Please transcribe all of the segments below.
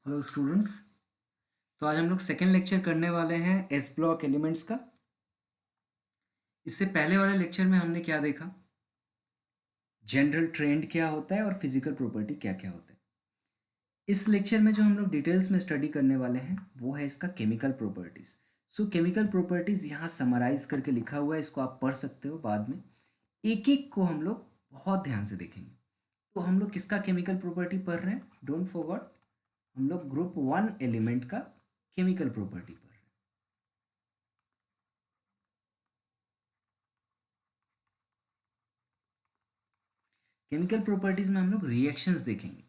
Hello students. तो आज हम लोग सेकेंड लेक्चर करने वाले हैं एस ब्लॉक एलिमेंट्स का। इससे पहले वाले लेक्चर में हमने क्या देखा, जनरल ट्रेंड क्या होता है और फिजिकल प्रॉपर्टी क्या क्या होता है। इस लेक्चर में जो हम लोग डिटेल्स में स्टडी करने वाले हैं वो है इसका केमिकल प्रॉपर्टीज़। सो केमिकल प्रॉपर्टीज़ यहाँ समराइज करके लिखा हुआ है, इसको आप पढ़ सकते हो बाद में। एक एक को हम लोग बहुत ध्यान से देखेंगे। तो हम लोग किसका केमिकल प्रॉपर्टी पढ़ रहे हैं, डोंट फॉरगॉट, हम लोग ग्रुप 1 एलिमेंट का केमिकल प्रॉपर्टी पढ़ रहे हैं। केमिकल प्रॉपर्टीज़ में हम लोग रिएक्शंस देखेंगे।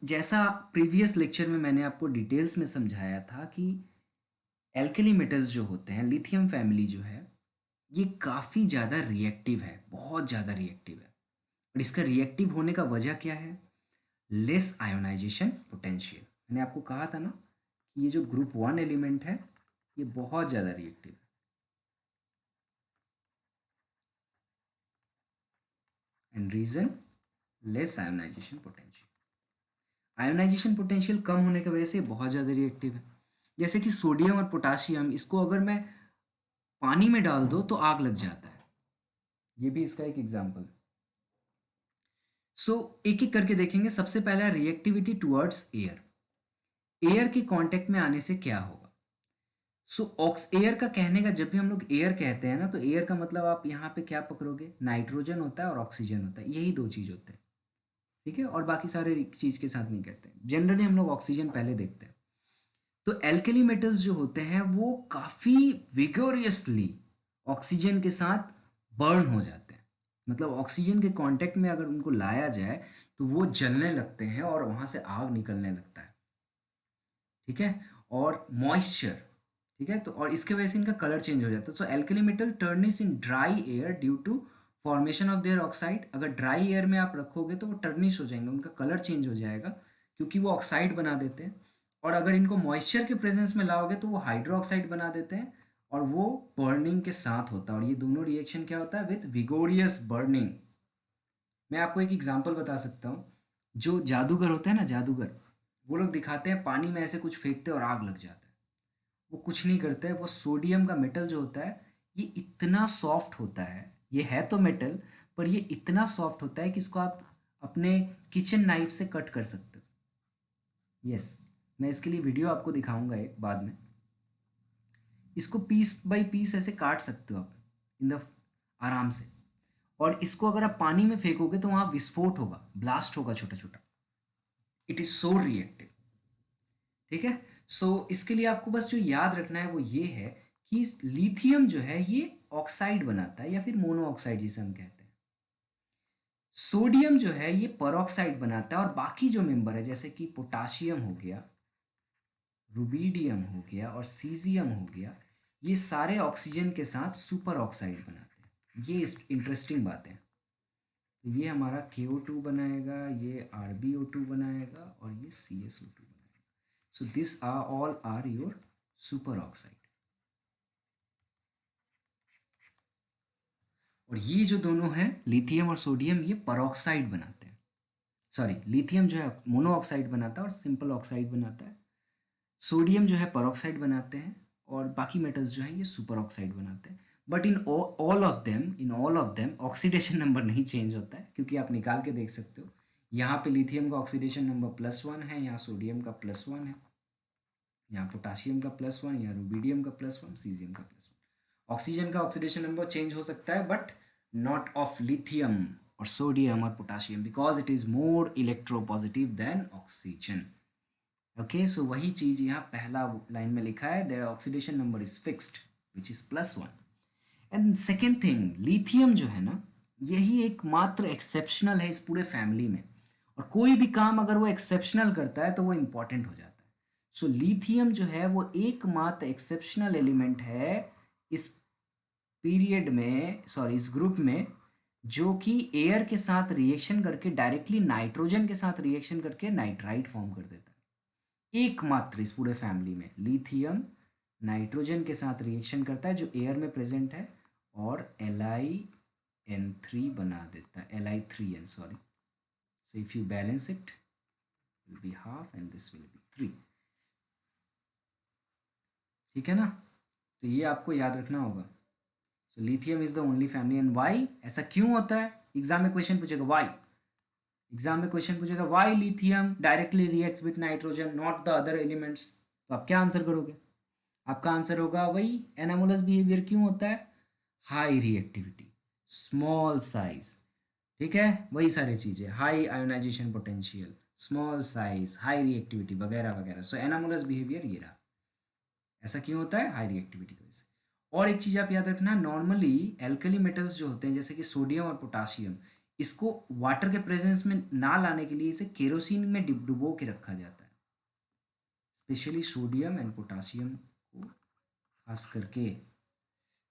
जैसा प्रीवियस लेक्चर में मैंने आपको डिटेल्स में समझाया था कि एल्कली मेटल्स जो होते हैं, लिथियम फैमिली जो है, ये काफ़ी ज़्यादा रिएक्टिव है, बहुत ज़्यादा रिएक्टिव है। और इसका रिएक्टिव होने का वजह क्या है, लेस आयोनाइजेशन पोटेंशियल। मैंने आपको कहा था ना कि ये जो ग्रुप 1 एलिमेंट है ये बहुत ज़्यादा रिएक्टिव है। And reason, less ionisation potential. Ionisation potential कम होने की वजह से बहुत ज़्यादा रिएक्टिव है। जैसे कि सोडियम और पोटाशियम, इसको अगर मैं पानी में डाल दो तो आग लग जाता है, ये भी इसका एक एग्जाम्पल है। एक एक करके देखेंगे। सबसे पहला रिएक्टिविटी टुवर्ड्स एयर। एयर के कांटेक्ट में आने से क्या होगा। ऑक्स एयर का कहने का, जब भी हम लोग एयर कहते हैं ना, तो एयर का मतलब आप यहाँ पे क्या पकड़ोगे, नाइट्रोजन होता है और ऑक्सीजन होता है, यही दो चीज़ होते हैं, ठीक है। और बाकी सारे चीज़ के साथ नहीं कहते, जनरली हम लोग ऑक्सीजन पहले देखते हैं। तो एल्कली मेटल्स जो होते हैं वो काफ़ी विगोरियसली ऑक्सीजन के साथ बर्न हो जाते हैं। मतलब ऑक्सीजन के कांटेक्ट में अगर उनको लाया जाए तो वो जलने लगते हैं और वहाँ से आग निकलने लगता है, ठीक है। और मॉइस्चर, ठीक है, तो और इसके वजह से इनका कलर चेंज हो जाता है। So alkali metal tarnish in dry air due to formation of their oxide. अगर ड्राई एयर में आप रखोगे तो वो टर्निश हो जाएंगे, उनका कलर चेंज हो जाएगा, क्योंकि वो ऑक्साइड बना देते हैं। और अगर इनको मॉइस्चर के प्रेजेंस में लाओगे तो वो हाइड्रो ऑक्साइड बना देते हैं, और वो बर्निंग के साथ होता है। और ये दोनों रिएक्शन क्या होता है, विथ विगोरियस बर्निंग। मैं आपको एक एग्जांपल बता सकता हूँ। जो जादूगर होते हैं ना, जादूगर, वो लोग दिखाते हैं पानी में ऐसे कुछ फेंकते हैं और आग लग जाता है। वो कुछ नहीं करते हैं, वो सोडियम का मेटल जो होता है ये इतना सॉफ्ट होता है, ये है तो मेटल पर ये इतना सॉफ्ट होता है कि इसको आप अपने किचन नाइफ से कट कर सकते हो। यस, मैं इसके लिए वीडियो आपको दिखाऊंगा एक बाद में। इसको पीस बाय पीस ऐसे काट सकते हो आप इन द आराम से। और इसको अगर आप पानी में फेंकोगे तो वहाँ विस्फोट होगा, ब्लास्ट होगा छोटा छोटा। इट इज़ सो रिएक्टिव, ठीक है। इसके लिए आपको बस जो याद रखना है वो ये है कि लिथियम जो है ये ऑक्साइड बनाता है, या फिर मोनो ऑक्साइड जिसे हम कहते हैं। सोडियम जो है ये परऑक्साइड बनाता है। और बाकी जो मेंबर है जैसे कि पोटाशियम हो गया, रुबीडियम हो गया और सीजियम हो गया, ये सारे ऑक्सीजन के साथ सुपर ऑक्साइड बनाते हैं। ये इंटरेस्टिंग बात है। तो ये हमारा KO2 बनाएगा, ये RbO2 बनाएगा और ये CSO2 बनाएगा। So this are all are your super oxide. और ये जो दोनों हैं लिथियम और सोडियम, ये परऑक्साइड बनाते हैं। सॉरी, लिथियम जो है मोनो ऑक्साइड बनाता है और सिंपल ऑक्साइड बनाता है। सोडियम जो है परऑक्साइड बनाते हैं, और बाकी मेटल्स जो हैं ये सुपर ऑक्साइड बनाते हैं। But in all of them oxidation number नहीं चेंज होता है, क्योंकि आप निकाल के देख सकते हो। यहाँ पे लिथियम का ऑक्सीडेशन नंबर +1 है, यहाँ सोडियम का +1 है, यहाँ पोटाशियम का +1, यहाँ रुबीडियम का +1, सीजियम का +1। ऑक्सीजन का ऑक्सीडेशन नंबर चेंज हो सकता है, बट नॉट ऑफ लिथियम और सोडियम और potassium, because it is more electropositive than oxygen. Okay, so वही चीज यहाँ पहला लाइन में लिखा है, their oxidation number is fixed which is +1। And second thing, lithium जो है ना, यही एकमात्र एक्सेप्शनल है इस पूरे फैमिली में। और कोई भी काम अगर वो एक्सेप्शनल करता है तो वो इंपॉर्टेंट हो जाता है। लिथियम जो है वो एकमात्र एक्सेप्शनल एलिमेंट है इस पीरियड में, सॉरी इस ग्रुप में, जो कि एयर के साथ रिएक्शन करके डायरेक्टली नाइट्रोजन के साथ रिएक्शन करके नाइट्राइट फॉर्म कर देता है। एकमात्र इस पूरे फैमिली में लिथियम नाइट्रोजन के साथ रिएक्शन करता है जो एयर में प्रेजेंट है, और LiN3 बना देता है, Li3N, sorry. So if you balance it, will be half and this will be 3. ठीक है ना, तो ये आपको याद रखना होगा. So lithium is the only family. And why, ऐसा क्यों होता है? एग्जाम में क्वेश्चन पूछेगा वाई. एग्जाम में क्वेश्चन पूछेगा why lithium directly react with nitrogen not the other elements. तो आप क्या आंसर करोगे? आपका आंसर होगा वही एनामोलस बिहेवियर क्यों होता है, हाई रिएक्टिविटी, स्मॉल साइज. ठीक है, वही सारी चीज़ें, high ionization potential, small size, high reactivity वगैरह वगैरह. सो एनामोलस बिहेवियर ये रहा. ऐसा क्यों होता है? हाई रिएक्टिविटी की वजह से. और एक चीज़ आप याद रखना, नॉर्मली एल्कली मेटल्स जो होते हैं जैसे कि सोडियम और पोटाशियम, इसको वाटर के प्रेजेंस में ना लाने के लिए इसे केरोसिन में डुबो के रखा जाता है. स्पेशली सोडियम एंड पोटाशियम को खास करके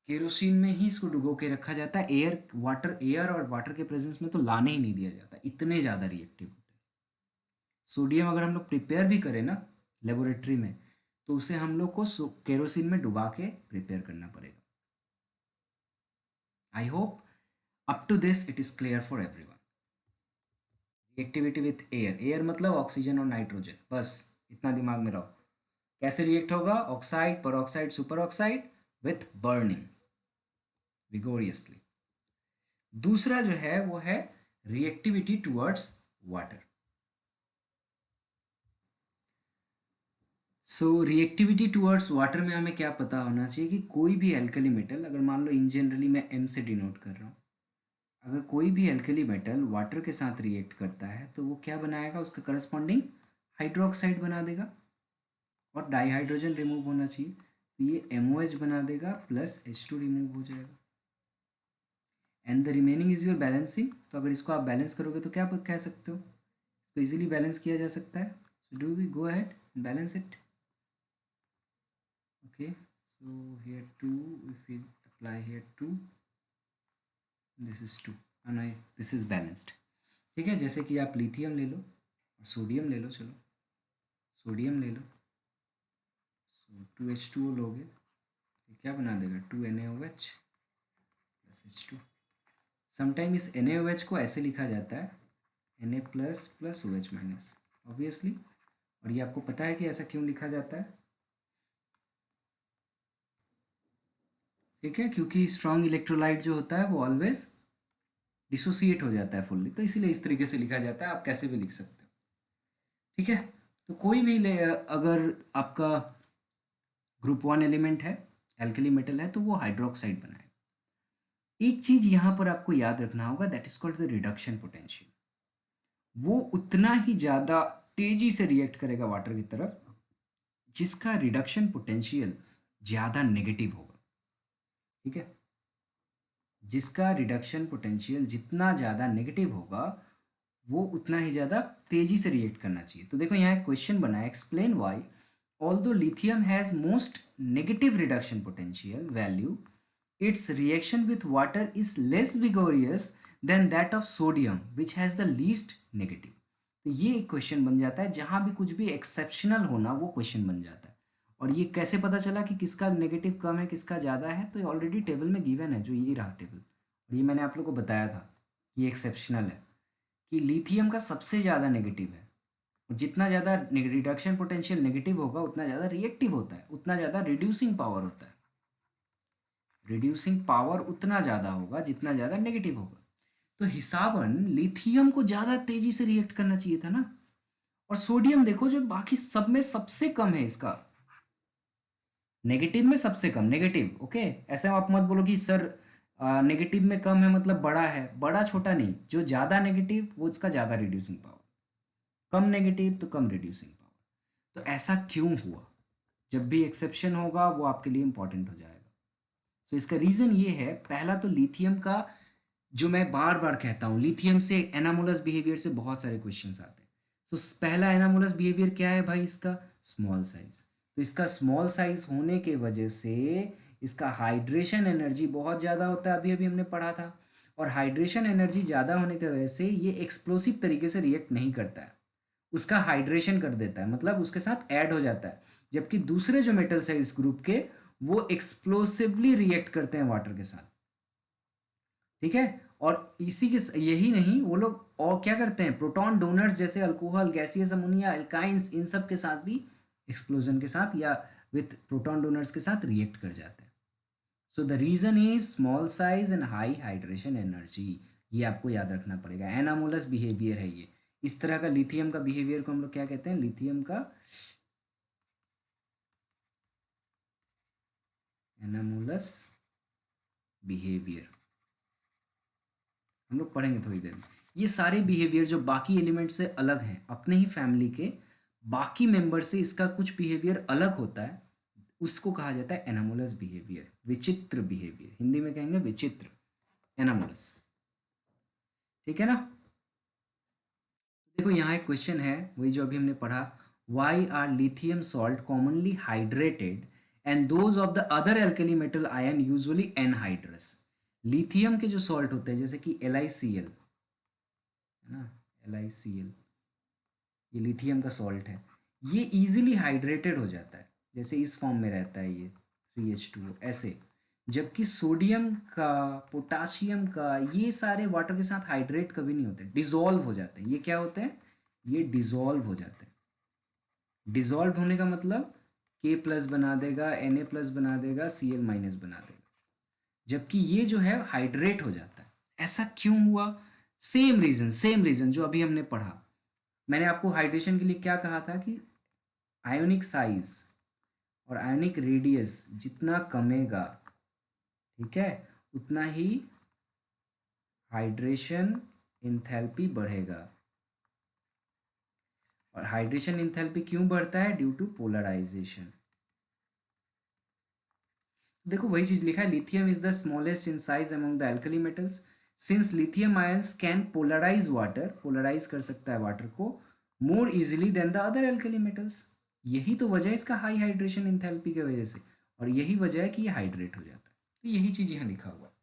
केरोसिन में ही इसको डुबो के रखा जाता है. एयर और वाटर के प्रेजेंस में तो लाने ही नहीं दिया जाता, इतने ज़्यादा रिएक्टिव होते हैं. सोडियम अगर हम लोग प्रिपेयर भी करें ना लेबोरेटरी में, तो उसे हम लोग को केरोसिन में डुबा के प्रिपेयर करना पड़ेगा. I hope up to this it is clear for everyone. Reactivity with air, air मतलब ऑक्सीजन और नाइट्रोजन, बस इतना दिमाग में रहो. कैसे रिएक्ट होगा? Oxide, peroxide, super oxide with burning vigorously. दूसरा जो है वो है reactivity towards water. So reactivity towards water में हमें क्या पता होना चाहिए कि कोई भी एल्कली मेटल, अगर मान लो इन जनरली मैं एम से डिनोट कर रहा हूँ, अगर कोई भी एल्कली मेटल वाटर के साथ रिएक्ट करता है तो वो क्या बनाएगा? उसका करस्पॉन्डिंग हाइड्रोक्साइड बना देगा और डाईहाइड्रोजन रिमूव होना चाहिए, तो ये MOH बना देगा प्लस H2 रिमूव हो जाएगा. And the remaining is your balancing. तो अगर इसको आप बैलेंस करोगे तो क्या कह सकते हो? इसको इजीली बैलेंस किया जा सकता है. So do we go ahead and balance it. Okay, so here 2, if we apply here 2, this is 2 and this is balanced. ठीक है, जैसे कि आप लिथियम ले लो और सोडियम ले लो. चलो सोडियम ले लो, so 2H2O लोगे तो क्या बना देगा? 2NaOH plus H2. समटाइम इस NaOH को ऐसे लिखा जाता है Na plus plus OH minus, obviously. और ये आपको पता है कि ऐसा क्यों लिखा जाता है? ठीक है, क्योंकि स्ट्रॉन्ग इलेक्ट्रोलाइट जो होता है वो ऑलवेज डिसोसिएट हो जाता है फुल्ली, तो इसीलिए इस तरीके से लिखा जाता है. आप कैसे भी लिख सकते हो. ठीक है, तो कोई भी अगर आपका ग्रुप 1 एलिमेंट है, एल्कली मेटल है, तो वो हाइड्रोक्साइड बनाएगा. एक चीज यहां पर आपको याद रखना होगा, that is called the reduction potential. वो उतना ही ज़्यादा तेजी से रिएक्ट करेगा वाटर की तरफ जिसका रिडक्शन पोटेंशियल ज़्यादा नेगेटिव होगा. ठीक है, जिसका रिडक्शन पोटेंशियल जितना ज़्यादा नेगेटिव होगा वो उतना ही ज़्यादा तेजी से रिएक्ट करना चाहिए. तो देखो यहाँ एक क्वेश्चन बना है, explain why although lithium has most negative reduction potential value its reaction with water is less vigorous than that of sodium which has the least negative. तो ये एक क्वेश्चन बन जाता है, जहां भी कुछ भी एक्सेप्शनल होना वो क्वेश्चन बन जाता है. और ये कैसे पता चला कि किसका नेगेटिव कम है किसका ज़्यादा है? तो ये ऑलरेडी टेबल में गिवन है, जो ये रहा टेबल, और ये मैंने आप लोग को बताया था कि एक्सेप्शनल है कि लिथियम का सबसे ज़्यादा नेगेटिव है. और जितना ज़्यादा रिडक्शन पोटेंशियल नेगेटिव होगा उतना ज़्यादा रिएक्टिव होता है, उतना ज़्यादा रिड्यूसिंग पावर होता है. रिड्यूसिंग पावर उतना ज़्यादा होगा जितना ज़्यादा नेगेटिव होगा. तो हिसाबन लिथियम को ज़्यादा तेजी से रिएक्ट करना चाहिए था ना. और सोडियम देखो जो बाकी सब में सबसे कम है, इसका नेगेटिव में सबसे कम नेगेटिव. ओके, ऐसे आप मत बोलो कि सर नेगेटिव में कम है मतलब बड़ा है. बड़ा छोटा नहीं, जो ज़्यादा नेगेटिव वो इसका ज़्यादा रिड्यूसिंग पावर, कम नेगेटिव तो कम रिड्यूसिंग पावर. तो ऐसा क्यों हुआ? जब भी एक्सेप्शन होगा वो आपके लिए इंपॉर्टेंट हो जाएगा. तो इसका रीज़न ये है, पहला तो लिथियम का, जो मैं बार बार कहता हूँ, लिथियम से एनामोलस बिहेवियर से बहुत सारे क्वेश्चंस आते हैं. तो पहला एनामोलस बिहेवियर क्या है भाई? इसका स्मॉल साइज. तो इसका स्मॉल साइज होने के वजह से इसका हाइड्रेशन एनर्जी बहुत ज़्यादा होता है, अभी अभी हमने पढ़ा था. और हाइड्रेशन एनर्जी ज़्यादा होने की वजह से ये एक्सप्लोसिव तरीके से रिएक्ट नहीं करता है, उसका हाइड्रेशन कर देता है, मतलब उसके साथ ऐड हो जाता है. जबकि दूसरे जो मेटल्स है इस ग्रुप के, वो एक्सप्लोसिवली रिएक्ट करते हैं वाटर के साथ. ठीक है, और इसी के यही नहीं, वो लोग और क्या करते हैं, प्रोटॉन डोनर्स जैसे अल्कोहल, गैसियस अमोनिया, एल्काइंस, इन सब के साथ भी एक्सप्लोजन के साथ या विथ प्रोटॉन डोनर्स के साथ रिएक्ट कर जाते हैं। So the reason is small size and high hydration energy. ये आपको याद रखना पड़ेगा, एनामोलस बिहेवियर है ये। इस तरह का लिथियम का बिहेवियर को हम लोग क्या कहते हैं, लिथियम का एनामोलस बिहेवियर, हम लोग पढ़ेंगे थोड़ी देर में। ये सारे बिहेवियर जो बाकी एलिमेंट से अलग हैं, अपने ही फैमिली के बाकी मेंबर से इसका कुछ बिहेवियर अलग होता है, उसको कहा जाता है एनामोलस बिहेवियर, विचित्र बिहेवियर, हिंदी में कहेंगे विचित्र, एनामोलस। ठीक है ना। देखो यहाँ एक क्वेश्चन है, वही जो अभी हमने पढ़ा, why are lithium salt commonly hydrated and those of the other alkali metal ion usually anhydrous. Lithium के जो सॉल्ट होते हैं जैसे कि LiCl है ना, LiCl, ये लिथियम का सॉल्ट है, ये इजीली हाइड्रेटेड हो जाता है, जैसे इस फॉर्म में रहता है ये 3H2O ऐसे। जबकि सोडियम का, पोटाशियम का, ये सारे वाटर के साथ हाइड्रेट कभी नहीं होते, डिजोल्व हो जाते हैं। ये क्या होते हैं, ये डिजोल्व हो जाते हैं। डिजोल्व होने का मतलब K+ बना देगा, Na+ बना देगा, Cl- बना देगा। जबकि ये जो है हाइड्रेट हो जाता है। ऐसा क्यों हुआ, सेम रीजन जो अभी हमने पढ़ा। मैंने आपको हाइड्रेशन के लिए क्या कहा था कि आयोनिक साइज और आयोनिक रेडियस जितना कमेगा, ठीक है, उतना ही हाइड्रेशन इंथैल्पी बढ़ेगा। और हाइड्रेशन इंथैल्पी क्यों बढ़ता है, ड्यू टू पोलराइजेशन। देखो वही चीज लिखा है, lithium is the smallest in size among the alkali metals since lithium ions can polarise water, polarise कर सकता है वाटर को more easily than the other alkali metals. यही तो वजह है इसका हाई हाइड्रेशन इंथैल्पी की वजह से, और यही वजह है कि ये हाइड्रेट हो जाता है। तो यही चीज यहाँ लिखा हुआ है,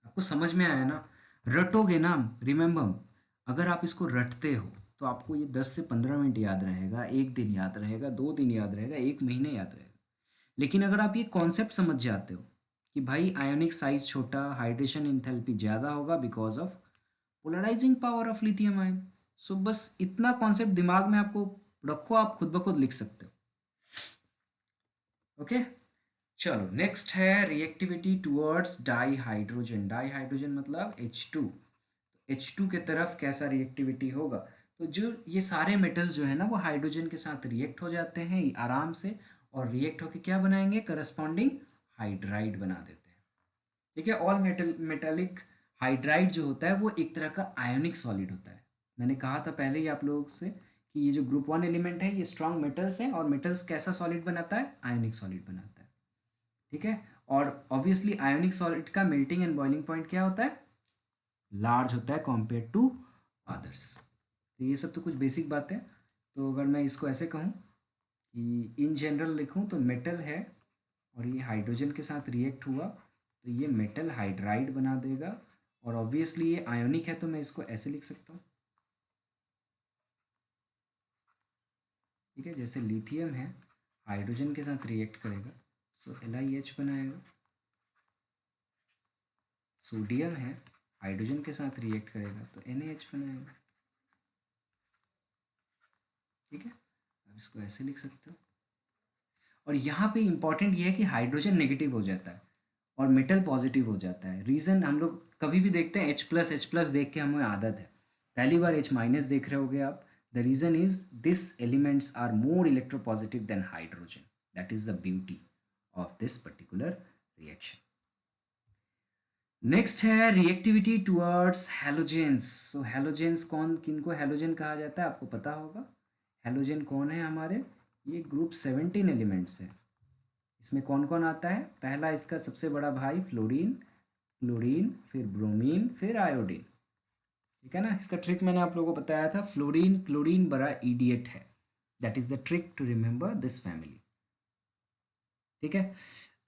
आपको समझ में आया ना। रटोगे ना, रिमेंबर, अगर आप इसको रटते हो तो आपको ये 10 से 15 मिनट याद रहेगा, एक दिन याद रहेगा, 2 दिन याद रहेगा, एक महीने याद रहेगा। लेकिन अगर आप ये कॉन्सेप्ट समझ जाते हो कि भाई आयोनिक साइज छोटा, हाइड्रेशन इंथैल्पी ज़्यादा होगा because of polarising power of lithium ion, so बस इतना कॉन्सेप्ट दिमाग में आपको रखो, आप खुद ब खुद लिख सकते हो। ओके, चलो नेक्स्ट है reactivity towards di hydrogen. Di hydrogen मतलब H2, H2 के तरफ कैसा रिएक्टिविटी होगा। तो जो ये सारे मेटल्स जो है ना वो हाइड्रोजन के साथ रिएक्ट हो जाते हैं आराम से, और रिएक्ट होकर क्या बनाएंगे, करस्पॉन्डिंग हाइड्राइड बना देते हैं। ठीक है, ऑल मेटालिक हाइड्राइड जो होता है वो एक तरह का आयोनिक सॉलिड होता है। मैंने कहा था पहले ही आप लोगों से कि ये जो ग्रुप 1 एलिमेंट है ये स्ट्रॉन्ग मेटल्स हैं, और मेटल्स कैसा सॉलिड बनाता है, आयोनिक सॉलिड बनाता है। ठीक है, और ऑब्वियसली आयोनिक सॉलिड का मेल्टिंग एंड बॉइलिंग पॉइंट क्या होता है, लार्ज होता है कंपेयर टू अदर्स। तो ये सब तो कुछ बेसिक बात है। तो अगर मैं इसको ऐसे कहूँ कि इन जनरल लिखूँ तो मेटल है और ये हाइड्रोजन के साथ रिएक्ट हुआ तो ये मेटल हाइड्राइड बना देगा, और ऑब्वियसली ये आयोनिक है तो मैं इसको ऐसे लिख सकता हूँ। ठीक है, जैसे लिथियम है, हाइड्रोजन के साथ रिएक्ट करेगा, सो LiH बनाएगा। सोडियम है, हाइड्रोजन के साथ रिएक्ट करेगा तो NaH बनाएगा। ठीक है, अब इसको ऐसे लिख सकते हो। और यहाँ पे इंपॉर्टेंट ये है कि हाइड्रोजन नेगेटिव हो जाता है और मेटल पॉजिटिव हो जाता है। रीज़न हम लोग कभी भी देखते हैं H+ देख के हमें आदत है, पहली बार H- देख रहे होगे आप। The reason is this elements are more electropositive than hydrogen, that is the beauty of this particular reaction. Next है रिएक्टिविटी टुवर्ड्स हैलोजेंस। सो हैलोजेंस कौन, किनको हैलोजन कहा जाता है आपको पता होगा। हैलोजन कौन है हमारे, ये ग्रुप 17 एलिमेंट्स है। इसमें कौन कौन आता है, पहला इसका सबसे बड़ा भाई फ्लोरीन, क्लोरीन, फिर ब्रोमीन, फिर आयोडीन। ठीक है ना, इसका ट्रिक मैंने आप लोगों को बताया था, फ्लोरीन क्लोरीन बड़ा इडियट है, that is the trick to remember this family. ठीक है,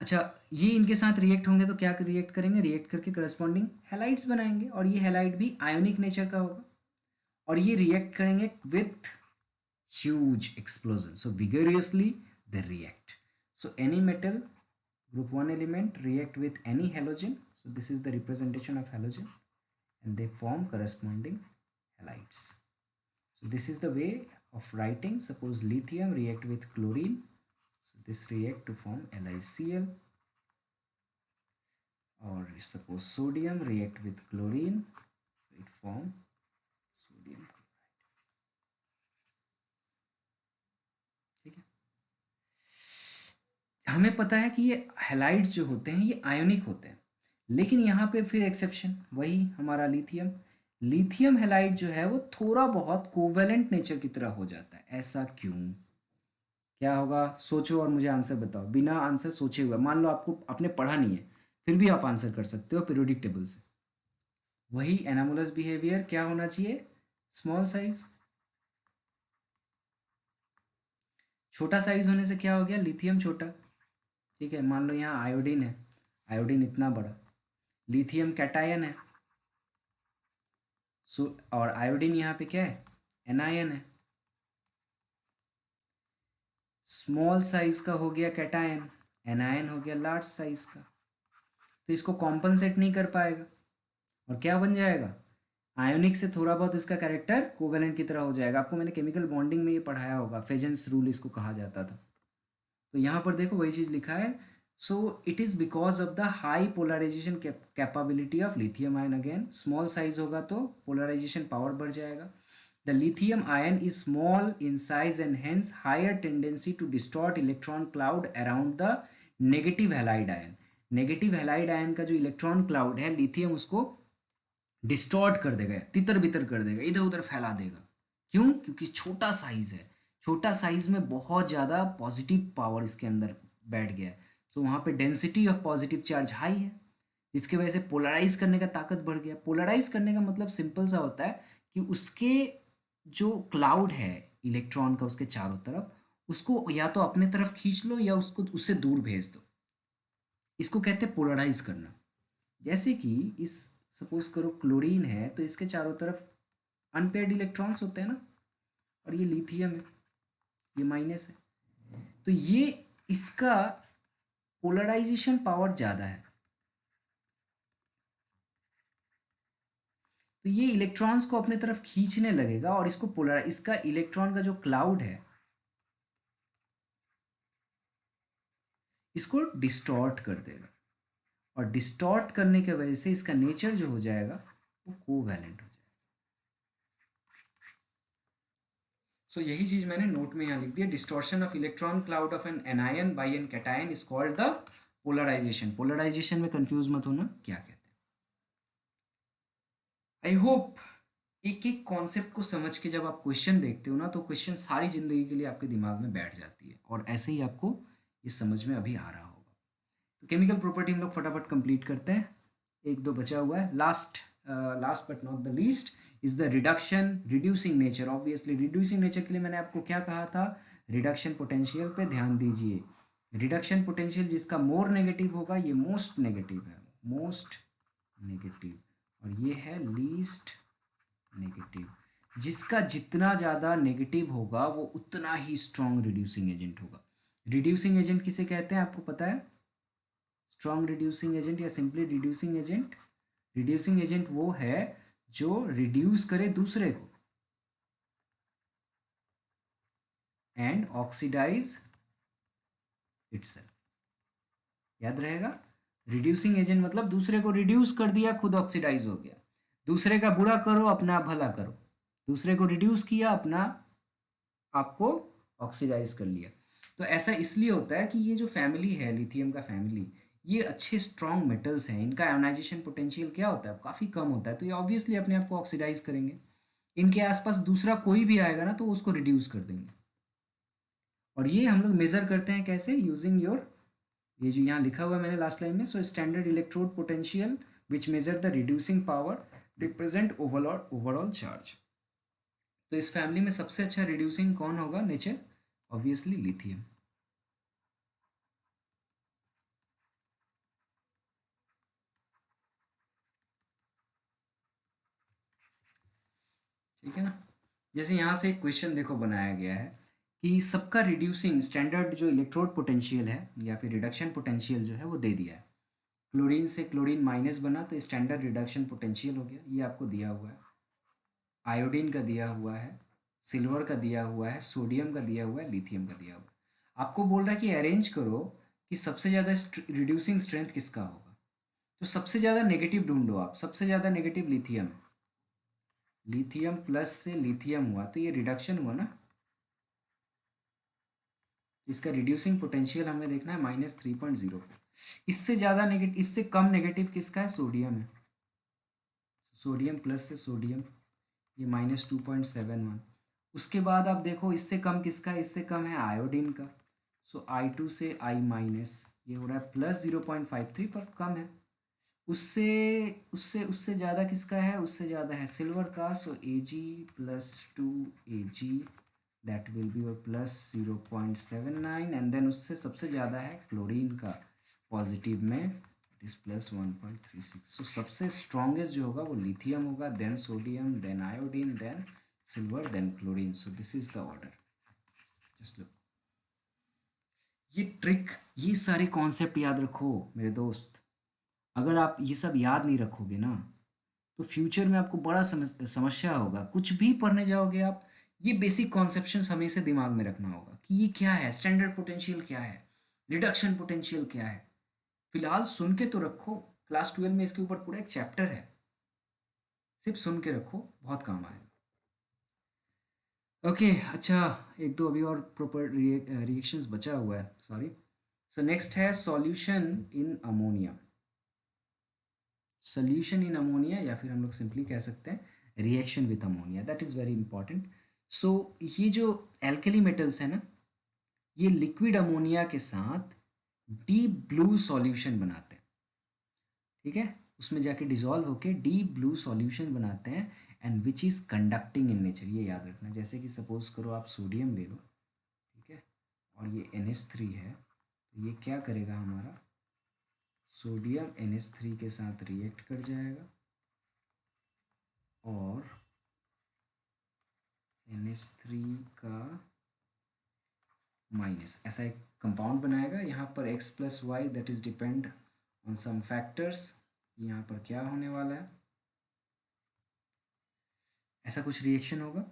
अच्छा, ये इनके साथ रिएक्ट होंगे तो क्या रिएक्ट करेंगे, रिएक्ट करके करस्पॉन्डिंग हैलाइड्स बनाएंगे, और ये हैलाइड भी आयोनिक नेचर का होगा, और ये रिएक्ट करेंगे with huge explosion, so vigorously they react. So any metal group 1 element react with any halogen, So this is the representation of halogen and they form corresponding halides. So this is the way of writing. Suppose lithium react with chlorine. So this react to form LiCl. Or suppose sodium react with chlorine. So it form sodium chloride. ठीक है, हमें पता है कि ये halides जो होते हैं ये आयोनिक होते हैं, लेकिन यहाँ पे फिर एक्सेप्शन वही हमारा लिथियम। लिथियम हैलाइड जो है वो थोड़ा बहुत कोवेलेंट नेचर की तरह हो जाता है। ऐसा क्यों, क्या होगा, सोचो और मुझे आंसर बताओ, बिना आंसर सोचे हुए। मान लो आपको आपने पढ़ा नहीं है, फिर भी आप आंसर कर सकते हो पीरियोडिक टेबल से। वही एनामोलस बिहेवियर, क्या होना चाहिए, स्मॉल साइज। छोटा साइज होने से क्या हो गया, लिथियम छोटा। ठीक है, मान लो यहाँ आयोडीन है, आयोडीन इतना बड़ा, लिथियम कैटायन है, सो और आयोडीन यहाँ पे क्या है, एनायन है। स्मॉल साइज का हो गया कैटायन, एनायन हो गया लार्ज साइज का, तो इसको कॉम्पनसेट नहीं कर पाएगा और क्या बन जाएगा, आयोनिक से थोड़ा बहुत उसका कैरेक्टर कोवेलेंट की तरह हो जाएगा। आपको मैंने केमिकल बॉन्डिंग में ये पढ़ाया होगा, फेजेंस रूल इसको कहा जाता था। तो यहाँ पर देखो वही चीज़ लिखा है। So it is because of the high polarisation capability of lithium ion. Again small size होगा तो पोलराइजेशन पावर बढ़ जाएगा। The lithium ion is small in size and hence higher tendency to distort electron cloud around the negative halide ion. Negative halide ion का जो electron cloud है, lithium उसको distort कर देगा, तितर बितर कर देगा, इधर उधर फैला देगा। क्यों, क्योंकि छोटा साइज है, छोटा साइज में बहुत ज़्यादा पॉजिटिव पावर इसके अंदर बैठ गया है। सो वहाँ पे density of positive charge high है, जिसकी वजह से पोलराइज करने का ताकत बढ़ गया। पोलराइज करने का मतलब सिंपल सा होता है कि उसके जो क्लाउड है इलेक्ट्रॉन का उसके चारों तरफ, उसको या तो अपने तरफ खींच लो या उसको उससे दूर भेज दो। इसको कहते हैं पोलराइज करना। जैसे कि इस सपोज करो क्लोरीन है तो इसके चारों तरफ अनपेयर्ड इलेक्ट्रॉन्स होते हैं ना, और ये लिथियम है, ये माइनस है, तो ये इसका पोलराइजेशन पावर ज़्यादा है। तो ये इलेक्ट्रॉन्स को अपने तरफ खींचने लगेगा और इसको पोलराइज, इसका इलेक्ट्रॉन का जो क्लाउड है इसको डिस्टॉर्ट कर देगा, और डिस्टॉर्ट करने की वजह से इसका नेचर जो हो जाएगा वो कोवैलेंट हो जाएगा। सो यही चीज मैंने नोट में यहाँ लिख दिया, distortion of electron cloud of an anion by an cation is called the polarisation. Polarisation में कंफ्यूज मत होना क्या कहते हैं। आई होप एक एक कॉन्सेप्ट को समझ के जब आप क्वेश्चन देखते हो ना, तो क्वेश्चन सारी जिंदगी के लिए आपके दिमाग में बैठ जाती है, और ऐसे ही आपको ये समझ में अभी आ रहा होगा। तो केमिकल प्रॉपर्टी हम लोग फटाफट कंप्लीट करते हैं, एक दो बचा हुआ है। Last but not the least is the reducing nature. Obviously reducing nature के लिए मैंने आपको क्या कहा था, रिडक्शन पोटेंशियल पे ध्यान दीजिए। रिडक्शन पोटेंशियल जिसका मोर नेगेटिव होगा ये मोस्ट नेगेटिव है, मोस्ट नेगेटिव, और ये है लीस्ट नेगेटिव। जिसका जितना ज़्यादा नेगेटिव होगा वो उतना ही स्ट्रॉन्ग रिड्यूसिंग एजेंट होगा। रिड्यूसिंग एजेंट किसे कहते हैं आपको पता है, स्ट्रॉन्ग रिड्यूसिंग एजेंट या simply reducing agent. Reducing agent वो है जो रिड्यूस करे दूसरे को एंड ऑक्सीडाइज इटसेल्फ। याद रहेगा, रिड्यूसिंग एजेंट मतलब दूसरे को रिड्यूस कर दिया, खुद ऑक्सीडाइज हो गया। दूसरे का बुरा करो अपना भला करो, दूसरे को रिड्यूस किया अपना आपको ऑक्सीडाइज कर लिया। तो ऐसा इसलिए होता है कि ये जो फैमिली है लिथियम का फैमिली, ये अच्छे स्ट्रॉन्ग मेटल्स हैं, इनका आयोनाइजेशन पोटेंशियल क्या होता है, काफ़ी कम होता है, तो ये ऑब्वियसली अपने आप को ऑक्सीडाइज करेंगे। इनके आसपास दूसरा कोई भी आएगा ना तो उसको रिड्यूस कर देंगे। और ये हम लोग मेज़र करते हैं कैसे, यूजिंग योर, ये जो यहाँ लिखा हुआ है मैंने लास्ट लाइन में, so standard electrode potential which measure the reducing power represent overall charge. तो इस फैमिली में सबसे अच्छा रिड्यूसिंग कौन होगा नेचर, ऑब्वियसली लिथियम। ठीक है ना। जैसे यहाँ से एक क्वेश्चन देखो बनाया गया है कि सबका रिड्यूसिंग स्टैंडर्ड जो इलेक्ट्रोड पोटेंशियल है या फिर रिडक्शन पोटेंशियल जो है वो दे दिया है। क्लोरीन से क्लोरीन माइनस बना तो स्टैंडर्ड रिडक्शन पोटेंशियल हो गया, ये आपको दिया हुआ है। आयोडीन का दिया हुआ है, सिल्वर का दिया हुआ है, सोडियम का दिया हुआ है, लिथियम का दिया हुआ है। आपको बोल रहा है कि अरेंज करो कि सबसे ज़्यादा रिड्यूसिंग स्ट्रेंथ किसका होगा। तो सबसे ज़्यादा नेगेटिव ढूंढो आप, सबसे ज़्यादा नेगेटिव लिथियम है। लिथियम प्लस से लिथियम हुआ तो ये रिडक्शन हुआ ना, इसका रिड्यूसिंग पोटेंशियल हमें देखना है -3.04। इससे ज़्यादा नेगेटिव, इससे कम नेगेटिव किसका है, सोडियम है। सोडियम प्लस से सोडियम, ये -2.71। उसके बाद आप देखो इससे कम किसका है, इससे कम है आयोडीन का। सो I2 से I माइनस, ये हो रहा है +0.53 पर कम है। उससे उससे उससे ज़्यादा किसका है, उससे ज़्यादा है सिल्वर का। सो Ag+2 Ag, that will be और +0.79। एंड देन उससे सबसे ज़्यादा है क्लोरीन का, पॉजिटिव में इट इज़ +1.36। सो सबसे स्ट्रॉन्गेस्ट जो होगा वो लिथियम होगा, then sodium, then iodine, then silver, then chlorine. So this is the order. Just look, ये ट्रिक, ये सारे कॉन्सेप्ट याद रखो मेरे दोस्त। अगर आप ये सब याद नहीं रखोगे ना तो फ्यूचर में आपको बड़ा समस्या होगा। कुछ भी पढ़ने जाओगे आप, ये बेसिक कॉन्सेप्शंस हमेशा दिमाग में रखना होगा कि ये क्या है, स्टैंडर्ड पोटेंशियल क्या है, रिडक्शन पोटेंशियल क्या है। फिलहाल सुन के तो रखो, क्लास 12 में इसके ऊपर पूरा एक चैप्टर है, सिर्फ सुन के रखो, बहुत काम आएगा। ओके अच्छा, एक दो अभी और प्रॉपर रिएक्शंस बचा हुआ है, सॉरी। सो नेक्स्ट है solution in ammonia. Solution in ammonia, या फिर हम लोग सिंपली कह सकते हैं reaction with ammonia, that is very important. So ये जो एल्कली मेटल्स है ना, ये लिक्विड अमोनिया के साथ डीप ब्लू सॉल्यूशन बनाते हैं, ठीक है। उसमें जाके डिजॉल्व होके डीप ब्लू सॉल्यूशन बनाते हैं, and which is conducting in nature, ये याद रखना। जैसे कि सपोज करो आप सोडियम ले लो, ठीक है, और ये NH3 है, तो ये क्या करेगा, हमारा सोडियम NH3 के साथ रिएक्ट कर जाएगा और NH3 का माइनस ऐसा एक कंपाउंड बनाएगा। यहाँ पर x+y that is depend on some factors. यहाँ पर क्या होने वाला है, ऐसा कुछ रिएक्शन होगा,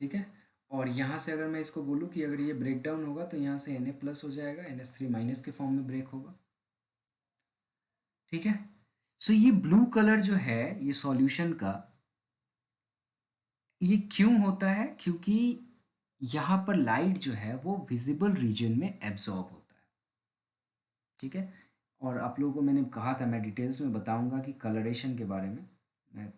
ठीक है। और यहाँ से अगर मैं इसको बोलूँ कि अगर ये ब्रेक डाउन होगा तो यहाँ से Na+ हो जाएगा, NH3 माइनस के फॉर्म में ब्रेक होगा, ठीक है। सो ये ब्लू कलर जो है ये सॉल्यूशन का, ये क्यों होता है, क्योंकि यहाँ पर लाइट जो है वो विजिबल रीजन में एब्जॉर्ब होता है, ठीक है। और आप लोगों को मैंने कहा था, मैं डिटेल्स में बताऊंगा कि कलरेशन के बारे में। मैं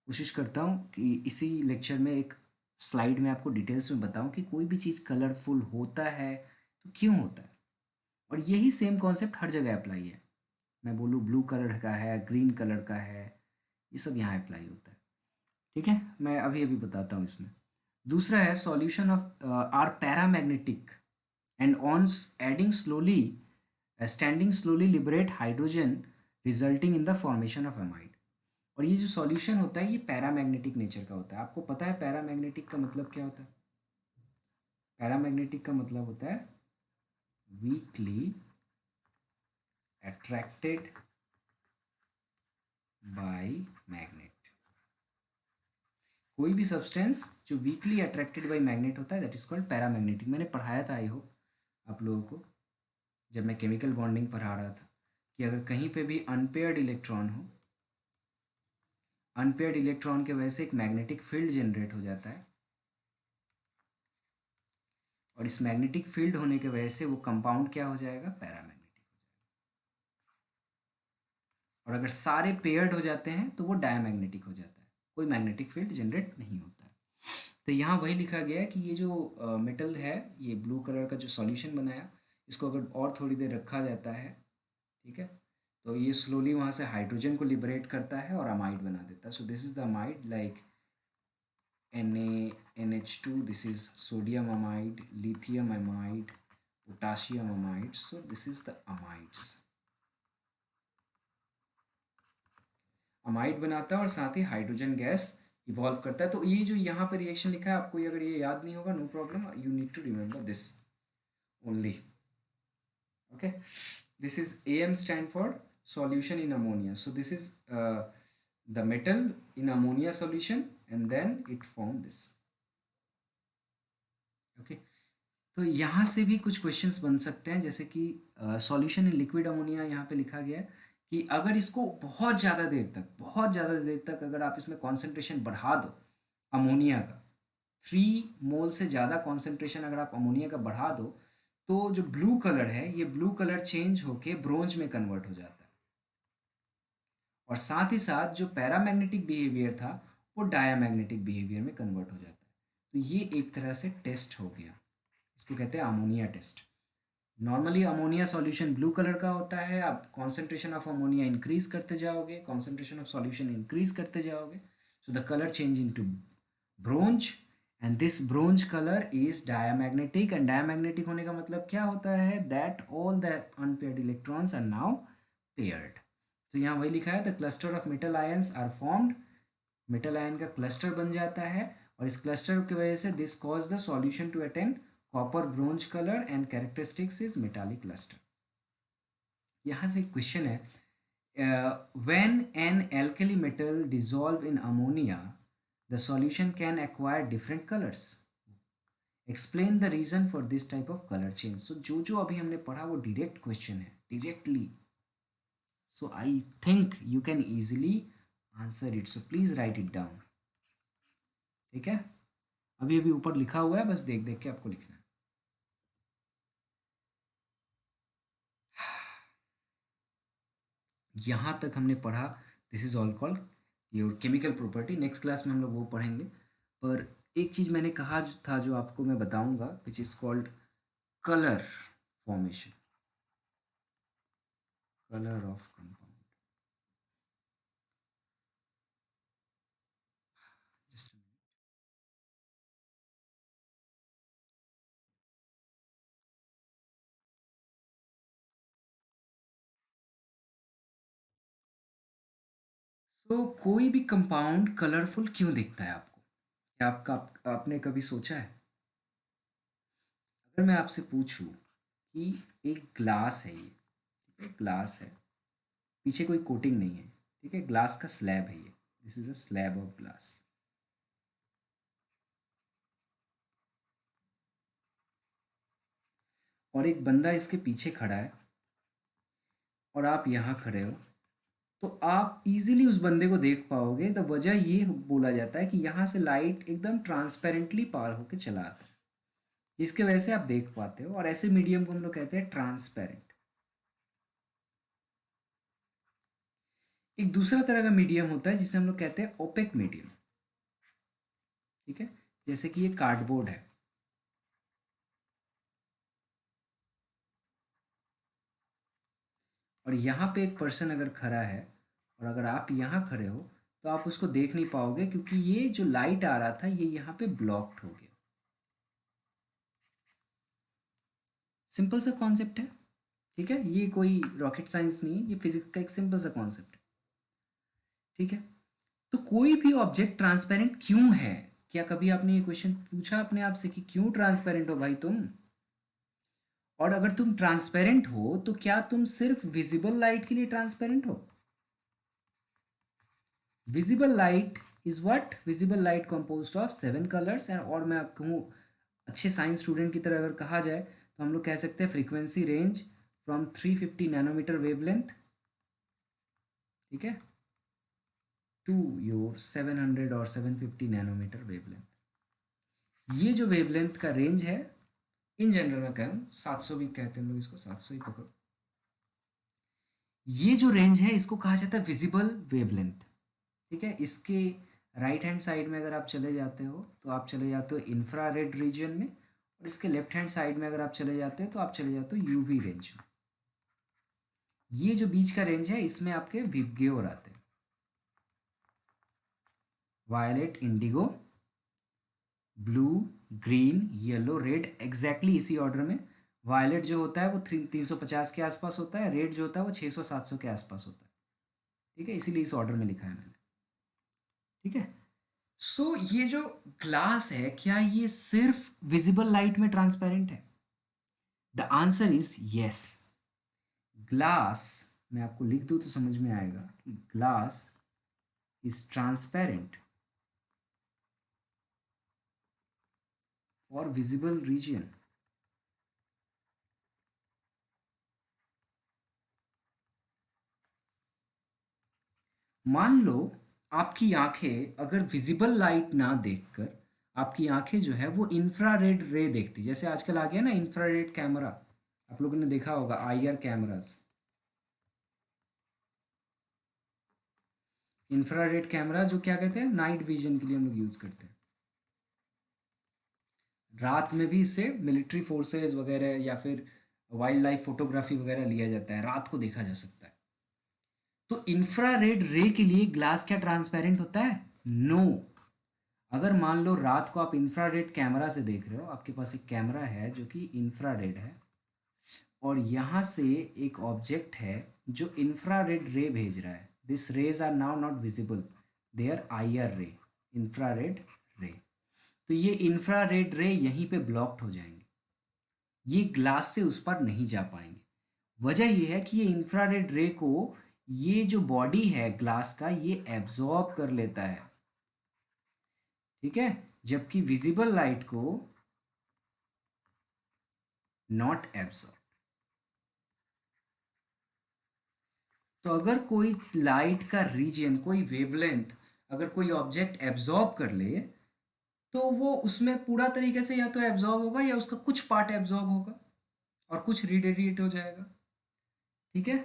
कोशिश करता हूँ कि इसी लेक्चर में एक स्लाइड में आपको डिटेल्स में बताऊं कि कोई भी चीज़ कलरफुल होता है तो क्यों होता है। और यही सेम कॉन्सेप्ट हर जगह अप्लाई है। मैं बोलूँ ब्लू कलर का है, ग्रीन कलर का है, ये सब यहाँ अप्लाई होता है, ठीक है। मैं अभी अभी बताता हूँ इसमें। दूसरा है solution of are paramagnetic and on adding slowly standing slowly liberate hydrogen resulting in the formation of amide. और ये जो सॉल्यूशन होता है ये पैरामैग्नेटिक नेचर का होता है। आपको पता है पैरामैग्नेटिक का मतलब क्या होता है? पैरामैग्नेटिक का मतलब होता है वीकली अट्रैक्टेड बाय मैग्नेट। कोई भी सब्सटेंस जो वीकली अट्रैक्टेड बाय मैग्नेट होता है दैट इज कॉल्ड पैरामैग्नेटिक। मैंने पढ़ाया था, आई होप आप लोगों को, जब मैं केमिकल बॉन्डिंग पढ़ा रहा था, कि अगर कहीं पे भी अनपेयर्ड इलेक्ट्रॉन हो, अनपेयर्ड इलेक्ट्रॉन के वजह से एक मैग्नेटिक फील्ड जनरेट हो जाता है, और इस मैग्नेटिक फील्ड होने की वजह से वो कंपाउंड क्या हो जाएगा, पैरामैग्नेटिक हो जाएगा। और अगर सारे पेयर्ड हो जाते हैं तो वो डायमैग्नेटिक हो जाता है, कोई मैग्नेटिक फील्ड जनरेट नहीं होता है। तो यहाँ वही लिखा गया है कि ये जो मेटल है, ये ब्लू कलर का जो सॉल्यूशन बनाया, इसको अगर और थोड़ी देर रखा जाता है, ठीक है, तो ये स्लोली वहाँ से हाइड्रोजन को लिबरेट करता है और अमाइड बना देता है। सो this is the amide, like NaNH2, this is sodium amide, lithium amide, potassium amide. So this is the amides. Amide बनाता है और साथ ही हाइड्रोजन गैस इवॉल्व करता है। तो ये जो यहाँ पे रिएक्शन लिखा है, आपको अगर ये याद नहीं होगा, no problem, you need to remember this only, okay. this is AM stand for solution in ammonia. So this is the metal in ammonia solution and then it form this. Okay. तो यहाँ से भी कुछ questions बन सकते हैं, जैसे कि सॉल्यूशन इन लिक्विड अमोनिया यहाँ पे लिखा गया है कि अगर इसको बहुत ज़्यादा देर तक अगर आप इसमें कॉन्सेंट्रेशन बढ़ा दो अमोनिया का, 3 मोल से ज़्यादा कॉन्सेंट्रेशन अगर आप अमोनिया का बढ़ा दो, तो जो ब्लू कलर है ये ब्लू कलर चेंज होके ब्रोंज में कन्वर्ट हो जाता है, और साथ ही साथ जो पैरामैग्नेटिक बिहेवियर था वो डायामैग्नेटिक बिहेवियर में कन्वर्ट हो जाता है। तो ये एक तरह से टेस्ट हो गया, इसको कहते हैं ammonia test. Normally ammonia solution blue colour का होता है, आप कॉन्सेंट्रेशन ऑफ अमोनिया इंक्रीज करते जाओगे, कॉन्सेंट्रेशन ऑफ सॉल्यूशन इंक्रीज करते जाओगे, so the colour change into bronze, and this bronze colour is diamagnetic, and diamagnetic होने का मतलब क्या होता है, that all the unpaired electrons are now paired. तो यहाँ वही लिखा है, the cluster of metal ions are formed, metal ion का क्लस्टर बन जाता है, और इस क्लस्टर की वजह से this cause the solution to attain copper bronze colour and characteristics is metallic cluster. यहाँ से क्वेश्चन है, when an alkali metal dissolve in ammonia the solution can acquire different colours, explain the reason for this type of colour change. So जो अभी हमने पढ़ा वो direct question है, directly, so I think you can easily answer it, so please write it down। ठीक है, अभी अभी ऊपर लिखा हुआ है, बस देख देख के आपको लिखना है। यहाँ तक हमने पढ़ा, this is all called your chemical property. Next class में हम लोग वो पढ़ेंगे, पर एक चीज़ मैंने कहा था जो आपको मैं बताऊंगा, which is called colour formation, colour of compound. Just तो कोई भी कंपाउंड कलरफुल क्यों दिखता है आपको, क्या आपने कभी सोचा है? अगर मैं आपसे पूछूं कि एक ग्लास है, ये ठीक है, ग्लास है, पीछे कोई कोटिंग नहीं है, ठीक है, ग्लास का स्लैब है ये, this is a slab of glass, और एक बंदा इसके पीछे खड़ा है और आप यहाँ खड़े हो, तो आप इजीली उस बंदे को देख पाओगे। द वजह ये बोला जाता है कि यहाँ से लाइट एकदम ट्रांसपेरेंटली पार होके चला आता है, जिसके वजह से आप देख पाते हो, और ऐसे मीडियम को हम लोग कहते हैं ट्रांसपेरेंट। एक दूसरा तरह का मीडियम होता है जिसे हम लोग कहते हैं ओपेक मीडियम, ठीक है, जैसे कि ये कार्डबोर्ड है, और यहाँ पे एक पर्सन अगर खड़ा है और अगर आप यहाँ खड़े हो तो आप उसको देख नहीं पाओगे, क्योंकि ये जो लाइट आ रहा था ये यहाँ पे ब्लॉक्ड हो गया। सिंपल सा कॉन्सेप्ट है, ठीक है, ये कोई रॉकेट साइंस नहीं है, ये फिजिक्स का एक सिंपल सा कॉन्सेप्ट है, ठीक है। तो कोई भी ऑब्जेक्ट ट्रांसपेरेंट क्यों है, क्या कभी आपने ये क्वेश्चन पूछा अपने आप से कि क्यों ट्रांसपेरेंट हो भाई तुम? और अगर तुम ट्रांसपेरेंट हो तो क्या तुम सिर्फ विजिबल लाइट के लिए ट्रांसपेरेंट हो? Visible light is what, visible light composed of 7 colours, and और मैं आपको कहूँ अच्छे साइंस स्टूडेंट की तरह अगर कहा जाए तो हम लोग कह सकते हैं frequency range from 350 nanometre wavelength, ठीक है, टू योर 700 और 750 नैनोमीटर वेवलेंथ। ये जो वेवलेंथ का रेंज है, इन जनरल में कहूँ 700 भी कहते हैं हम लोग, इसको 700 ही पकड़ो, ये जो रेंज है इसको कहा जाता है विजिबल वेवलेंथ, ठीक है। इसके राइट हैंड साइड में अगर आप चले जाते हो तो आप चले जाते हो इंफ्रारेड रीजन में, और इसके लेफ्ट हैंड साइड में अगर आप चले जाते हो तो आप चले जाते हो यूवी रेंज में। ये जो बीच का रेंज है इसमें आपके विबग्योर आते हैं, violet, indigo, blue, green, yellow, red, exactly इसी ऑर्डर में। वायलेट जो होता है वो 350 के आसपास होता है, रेड जो होता है वो 600-700 के आसपास होता है, ठीक है, इसीलिए इस ऑर्डर में लिखा है मैंने, ठीक है। सो ये जो ग्लास है क्या ये सिर्फ विजिबल लाइट में ट्रांसपेरेंट है? The answer is yes. Glass, मैं आपको लिख दूँ तो समझ में आएगा कि glass is transparent for visible region. मान लो आपकी आंखें अगर विजिबल लाइट ना देखकर आपकी आंखें जो है वो इंफ्रारेड रे देखती, जैसे आजकल आ गया ना इंफ्रारेड कैमरा, आप लोगों ने देखा होगा आईआर कैमरास। इंफ्रारेड कैमरा जो क्या कहते हैं, नाइट विजन के लिए हम लोग यूज करते हैं। रात में भी इससे मिलिट्री फोर्सेस वगैरह या फिर वाइल्ड लाइफ फोटोग्राफी वगैरह लिया जाता है, रात को देखा जा सकता है। तो इंफ्रारेड रे के लिए ग्लास क्या ट्रांसपेरेंट होता है? नो। अगर मान लो रात को आप इंफ्रारेड कैमरा से देख रहे हो, आपके पास एक कैमरा है जो कि इंफ्रारेड है और यहाँ से एक ऑब्जेक्ट है जो इंफ्रारेड रे भेज रहा है, this rays are now not visible, they are IR ray, infrared ray. तो ये इंफ्रारेड रे यहीं पे ब्लॉक्ड हो जाएंगे, ये ग्लास से उस पर नहीं जा पाएंगे। वजह ये है कि ये इंफ्रारेड रे को ये जो बॉडी है ग्लास का ये एब्जॉर्ब कर लेता है, ठीक है, जबकि विजिबल लाइट को नॉट एब्जॉर्ब। तो अगर कोई लाइट का रीजन, कोई वेवलेंथ अगर कोई ऑब्जेक्ट एब्जॉर्ब कर ले तो वो उसमें पूरा तरीके से या तो एब्जॉर्ब होगा या उसका कुछ पार्ट एब्जॉर्ब होगा और कुछ रेडिएट हो जाएगा, ठीक है,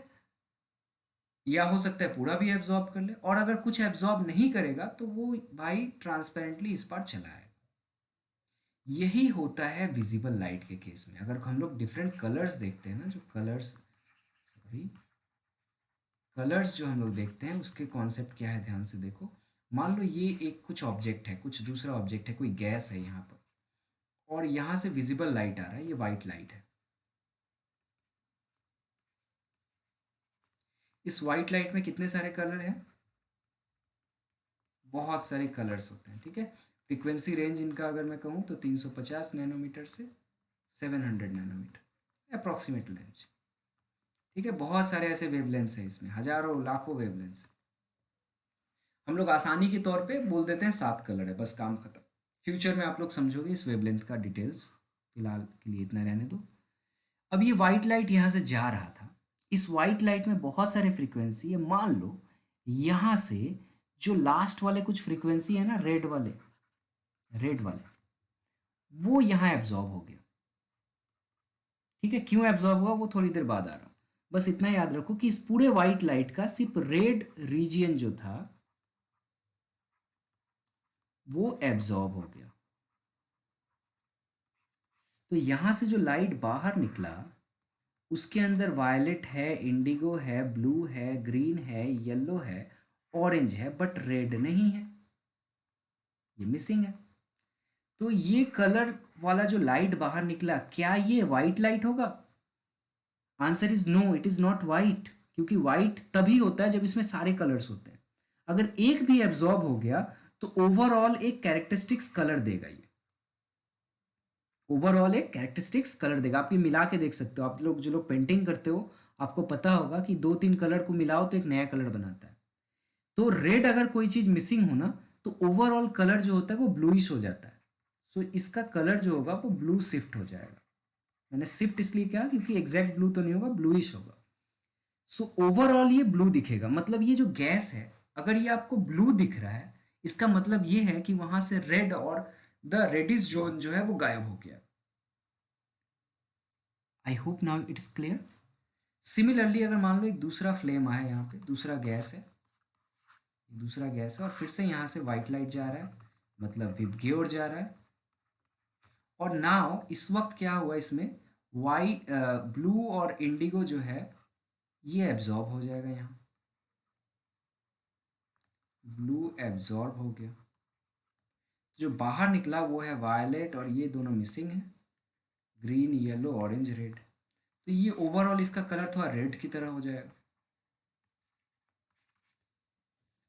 या हो सकता है पूरा भी एब्जॉर्ब कर ले, और अगर कुछ एब्जॉर्ब नहीं करेगा तो वो भाई ट्रांसपेरेंटली इस पर चला आएगा। यही होता है विजिबल लाइट के केस में। अगर हम लोग डिफरेंट कलर्स देखते हैं ना, जो कलर्स, सॉरी, कलर्स जो हम लोग देखते हैं उसके कॉन्सेप्ट क्या है ध्यान से देखो। मान लो ये एक कुछ ऑब्जेक्ट है, कुछ दूसरा ऑब्जेक्ट है, कोई गैस है यहाँ पर, और यहाँ से विजिबल लाइट आ रहा है, ये वाइट लाइट है। इस वाइट लाइट में कितने सारे कलर हैं? बहुत सारे कलर्स होते हैं, ठीक है। फ्रीक्वेंसी रेंज इनका अगर मैं कहूँ तो 350 नैनोमीटर से 700 नैनोमीटर अप्रॉक्सीमेट रेंज, ठीक है। बहुत सारे ऐसे वेवलेंथ्स हैं इसमें, हजारों लाखों वेवलेंथ्स। हम लोग आसानी के तौर पे बोल देते हैं 7 कलर है, बस काम खत्म। फ्यूचर में आप लोग समझोगे इस वेवलेंथ का डिटेल्स, फिलहाल के लिए इतना रहने दो। अब ये वाइट लाइट यहाँ से जा रहा था, इस वाइट लाइट में बहुत सारे फ्रीक्वेंसी है। मान लो यहाँ से जो लास्ट वाले कुछ फ्रीक्वेंसी है ना, रेड वाले, रेड वाले, वो यहाँ एब्जॉर्ब हो गया, ठीक है। क्यों एब्जॉर्ब हुआ वो थोड़ी देर बाद आ रहा हूँ, बस इतना याद रखो कि इस पूरे वाइट लाइट का सिर्फ रेड रीजियन जो था वो एब्जॉर्ब हो गया। तो यहाँ से जो लाइट बाहर निकला उसके अंदर वायलेट है, इंडिगो है, ब्लू है, ग्रीन है, येलो है, ऑरेंज है, बट रेड नहीं है, ये मिसिंग है। तो ये कलर वाला जो लाइट बाहर निकला, क्या ये वाइट लाइट होगा? Answer is no, it is not white, क्योंकि वाइट तभी होता है जब इसमें सारे कलर्स होते हैं। अगर एक भी एब्जॉर्ब हो गया तो ओवरऑल एक कैरेक्टरिस्टिक्स कलर देगा, ये ओवरऑल एक कैरेक्टरिस्टिक्स कलर देगा। आप ये मिला के देख सकते हो, आप लोग जो लोग पेंटिंग करते हो आपको पता होगा कि 2-3 कलर को मिलाओ तो एक नया कलर बनाता है। तो रेड अगर कोई चीज़ मिसिंग हो ना तो ओवरऑल कलर जो होता है वो ब्लूइश हो जाता है। सो इसका कलर जो होगा वो ब्लू शिफ्ट हो जाएगा। मैंने शिफ्ट इसलिए कहा क्योंकि एग्जैक्ट ब्लू तो नहीं होगा, ब्लूइश होगा। सो ओवरऑल ये ब्लू दिखेगा, मतलब ये जो गैस है अगर ये आपको ब्लू दिख रहा है इसका मतलब ये है कि वहां से रेड और द रेडिश जोन जो है वो गायब हो गया। I hope now it is clear. Similarly अगर मान लो एक दूसरा फ्लेम आया, यहाँ पे दूसरा गैस है, दूसरा गैस है और फिर से यहाँ से वाइट लाइट जा रहा है, मतलब विप की ओर जा रहा है, और नाउ इस वक्त क्या हुआ इसमें, वाइट ब्लू और इंडिगो जो है ये एब्जॉर्ब हो जाएगा, यहाँ ब्लू एब्जॉर्ब हो गया, जो बाहर निकला वो है वायलेट और ये दोनों मिसिंग है, ग्रीन, येलो, ऑरेंज, रेड। तो ये ओवरऑल इसका कलर थोड़ा रेड की तरह हो जाएगा।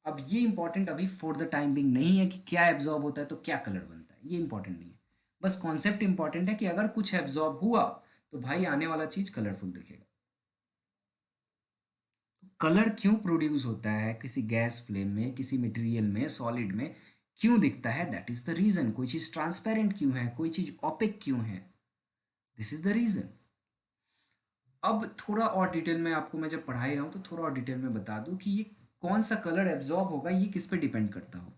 अब ये इंपॉर्टेंट अभी फॉर द टाइम बिंग नहीं है कि क्या एब्जॉर्ब होता है तो क्या कलर बनता है, ये इंपॉर्टेंट नहीं है। बस कॉन्सेप्ट इंपॉर्टेंट है कि अगर कुछ एब्जॉर्ब हुआ तो भाई आने वाला चीज कलरफुल दिखेगा। कलर क्यों प्रोड्यूस होता है किसी गैस फ्लेम में, किसी मटेरियल में, सॉलिड में क्यों दिखता है, दैट इज द रीजन। कोई चीज़ ट्रांसपेरेंट क्यों है, कोई चीज़ ओपेक क्यों है, दिस इज द रीजन। अब थोड़ा और डिटेल में आपको मैं जब पढ़ा ही रहा हूँ तो थोड़ा और डिटेल में बता दूँ कि ये कौन सा कलर एब्जॉर्ब होगा, ये किस पे डिपेंड करता हो,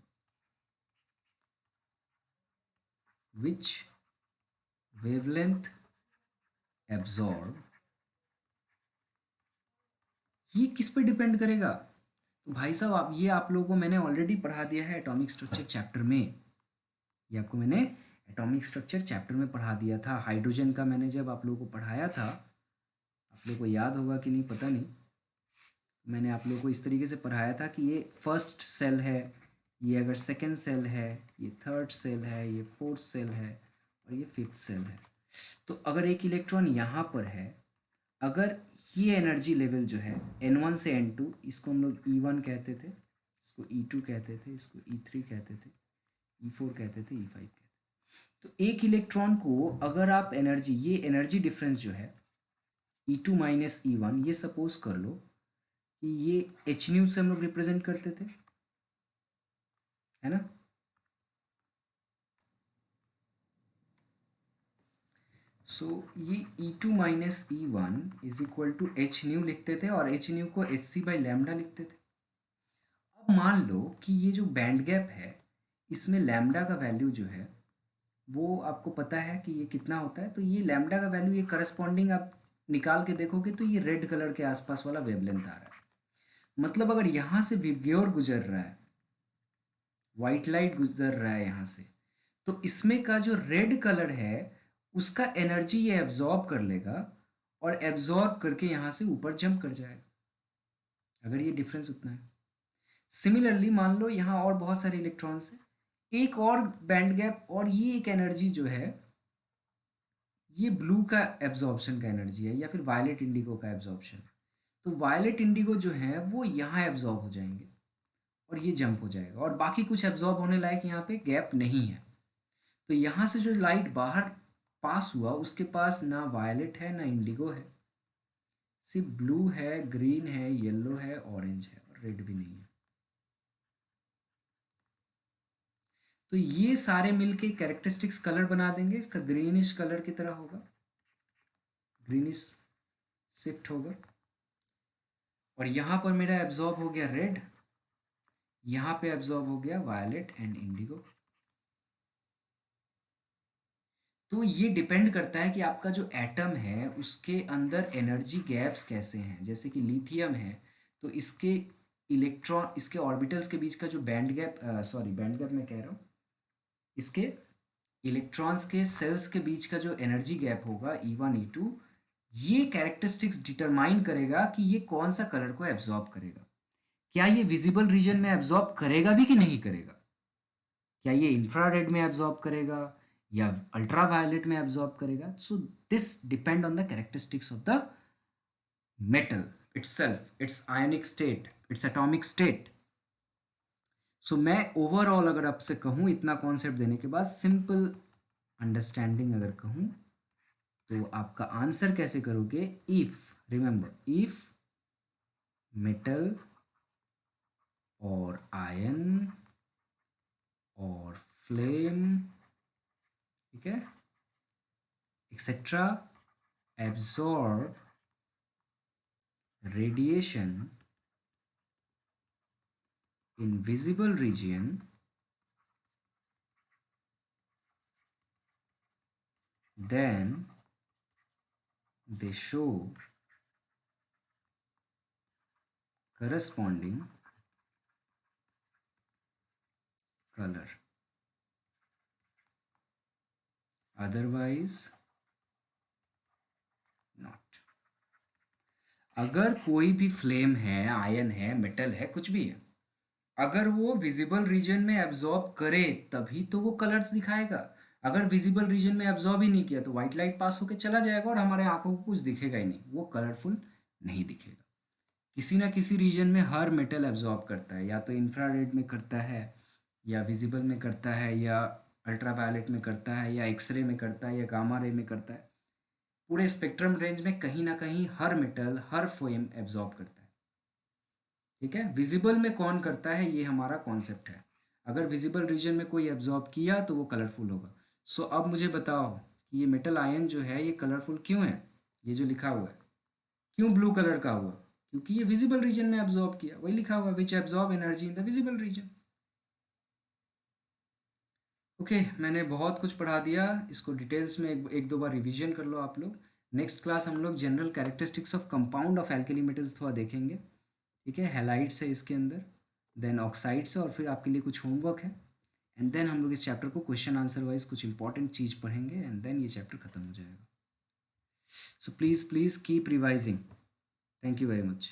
विच वेवलेंथ एब्जॉर्ब, ये किस पे डिपेंड करेगा। तो भाई साहब आप ये आप लोगों को मैंने ऑलरेडी पढ़ा दिया है एटॉमिक स्ट्रक्चर चैप्टर में। ये आपको मैंने एटॉमिक स्ट्रक्चर चैप्टर में पढ़ा दिया था। हाइड्रोजन का मैंने जब आप लोगों को पढ़ाया था, आप लोगों को याद होगा कि नहीं पता नहीं, मैंने आप लोगों को इस तरीके से पढ़ाया था कि ये फर्स्ट सेल है, ये अगर सेकंड सेल है, ये थर्ड सेल है, ये फोर्थ सेल है और ये फिफ्थ सेल है। तो अगर एक इलेक्ट्रॉन यहाँ पर है, अगर ये एनर्जी लेवल जो है N1 से N2, इसको हम लोग E1 कहते थे, इसको E2 कहते थे, इसको E3 कहते थे, E4 कहते थे, E5 कहते थे। तो एक इलेक्ट्रॉन को अगर आप एनर्जी, ये एनर्जी डिफरेंस जो है E2 माइनस E1, ये सपोज कर लो कि ये एच न्यू से हम लोग रिप्रेजेंट करते थे, है ना। सो ये E2 minus E1 is equal to h nu लिखते थे और एच न्यू को एच सी बाई लैम्डा लिखते थे। अब मान लो कि ये जो बैंड गैप है, इसमें लैम्डा का वैल्यू जो है वो आपको पता है कि ये कितना होता है। तो ये लैम्डा का वैल्यू, ये करस्पॉन्डिंग आप निकाल के देखोगे तो ये रेड कलर के आसपास वाला वेवलेंथ आ रहा है। मतलब अगर यहाँ से विबग्योर गुजर रहा है, वाइट लाइट गुजर रहा है यहाँ से, तो इसमें का जो रेड कलर है उसका एनर्जी ये एब्जॉर्ब कर लेगा और एब्जॉर्ब करके यहाँ से ऊपर जंप कर जाएगा, अगर ये डिफरेंस उतना है। सिमिलरली मान लो यहाँ और बहुत सारे इलेक्ट्रॉन्स हैं, एक और बैंड गैप, और ये एक एनर्जी जो है ये ब्लू का एब्जॉर्प्शन का एनर्जी है या फिर वायलेट इंडिगो का एब्जॉर्प्शन। तो वायलेट इंडिगो जो है वो यहाँ एब्जॉर्ब हो जाएंगे और ये जंप हो जाएगा, और बाकी कुछ एब्जॉर्ब होने लायक यहाँ पे गैप नहीं है। तो यहाँ से जो लाइट बाहर पास हुआ उसके पास ना वायलेट है ना इंडिगो है, सिर्फ ब्लू है, ग्रीन है, येलो है, ऑरेंज है और रेड भी नहीं है। तो ये सारे मिलके कैरेक्टरिस्टिक्स कलर बना देंगे, इसका ग्रीनिश कलर की तरह होगा, ग्रीनिश शिफ्ट होगा। और यहाँ पर मेरा एब्जॉर्ब हो गया रेड, यहाँ पे एब्जॉर्ब हो गया वायलेट एंड इंडिगो। तो ये डिपेंड करता है कि आपका जो एटम है उसके अंदर एनर्जी गैप्स कैसे हैं। जैसे कि लिथियम है तो इसके इलेक्ट्रॉन, इसके ऑर्बिटल्स के बीच का जो band gap, sorry band gap मैं कह रहा हूँ, इसके इलेक्ट्रॉन्स के सेल्स के बीच का जो एनर्जी गैप होगा E1 E2, ये कैरेक्टरिस्टिक्स डिटरमाइन करेगा कि ये कौन सा कलर को एब्जॉर्ब करेगा। क्या ये विजिबल रीजन में एब्जॉर्ब करेगा भी कि नहीं करेगा, क्या ये इंफ्रारेड में एब्जॉर्ब करेगा या अल्ट्रावायलेट में एब्जॉर्ब करेगा। So this depend on the characteristics of the metal itself, its ionic state, its atomic state। सो मैं ओवरऑल अगर आपसे कहूँ इतना कॉन्सेप्ट देने के बाद सिंपल अंडरस्टैंडिंग अगर कहूँ तो आपका आंसर कैसे करोगे, इफ, रिमेंबर इफ मेटल और आयन और फ्लेम, ठीक है, etcetera absorb radiation in visible region, then they show corresponding color, otherwise not। अगर कोई भी फ्लेम है, आयन है, मेटल है, कुछ भी है, अगर वो विजिबल रीजन में एब्जॉर्ब करे तभी तो वो कलर्स दिखाएगा। अगर विजिबल रीजन में एब्जॉर्ब ही नहीं किया तो व्हाइट लाइट पास होकर चला जाएगा और हमारे आंखों को कुछ दिखेगा ही नहीं, वो कलरफुल नहीं दिखेगा। किसी ना किसी रीजन में हर मेटल एब्जॉर्ब करता है, या तो इंफ्रारेड में करता है या विजिबल में करता है या अल्ट्रावायलेट में करता है या एक्सरे में करता है या गामा रे में करता है। पूरे स्पेक्ट्रम रेंज में कहीं ना कहीं हर मेटल, हर फ्लेम एब्जॉर्ब करता है। ठीक है, विजिबल में कौन करता है ये हमारा कॉन्सेप्ट है। अगर विजिबल रीजन में कोई एब्जॉर्ब किया तो वो कलरफुल होगा। सो अब मुझे बताओ कि ये मेटल आयन जो है ये कलरफुल क्यों है, ये जो लिखा हुआ है क्यों ब्लू कलर का हुआ, क्योंकि ये विजिबल रीजन में एब्जॉर्ब किया, वही लिखा हुआ विच absorb energy in the visible region. Okay, मैंने बहुत कुछ पढ़ा दिया, इसको डिटेल्स में एक दो बार रिवीजन कर लो आप लोग। नेक्स्ट क्लास हम लोग general characteristics of compound of alkali metals थोड़ा देखेंगे। ठीक है, हैलाइड्स है इसके अंदर, देन ऑक्साइड्स है, और फिर आपके लिए कुछ होमवर्क है। एंड देन हम लोग इस चैप्टर को क्वेश्चन आंसर वाइज कुछ इंपॉर्टेंट चीज़ पढ़ेंगे, एंड देन ये चैप्टर खत्म हो जाएगा। So please keep revising. Thank you very much.